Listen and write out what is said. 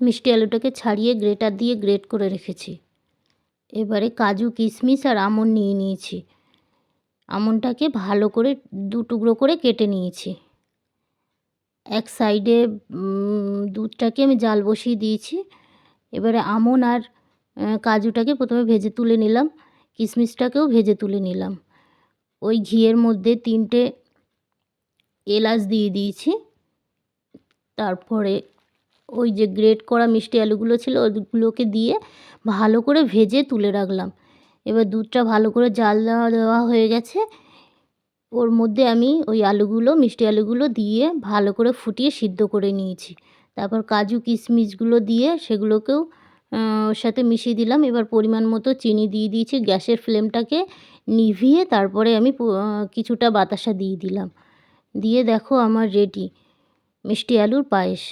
মিষ্টি আলুটাকে ছাড়িয়ে গ্রেটার দিয়ে গ্রেট করে রেখেছি। এবারে কাজু কিশমিশ আর আমন্ড নিয়ে নিয়েছি। আমন্ডটাকে ভালো করে 2 টুকরো করে কেটে নিয়েছি। এক সাইডে দুধটাকে আমি জাল বসিয়ে দিয়েছি। এবারে আমন্ড আর কাজুটাকে প্রথমে ভেজে তুলে নিলাম, কিশমিশটাকেও ভেজে তুলে নিলাম। ওই ঘিয়ের মধ্যে 3টে এলাচ দিয়ে দিয়েছি। তারপরে ওই যে গ্রেট করা মিষ্টি আলুগুলো ছিল ওগুলোকে দিয়ে ভালো করে ভেজে তুলে রাখলাম। এবার দুধটা ভালো করে জাল দেওয়া হয়ে গেছে। ওর মধ্যে আমি ওই আলুগুলো, মিষ্টি আলুগুলো দিয়ে ভালো করে ফুটিয়ে সিদ্ধ করে নিয়েছি। তারপর কাজু কিশমিশগুলো দিয়ে সেগুলোকেও ওর সাথে মিশিয়ে দিলাম। এবার পরিমাণ মতো চিনি দিয়ে দিয়েছি। গ্যাসের ফ্লেমটাকে নিভিয়ে তারপরে আমি কিছুটা বাতাসা দিয়ে দিলাম। দিয়ে দেখো আমার রেডি মিষ্টি আলুর পায়েস।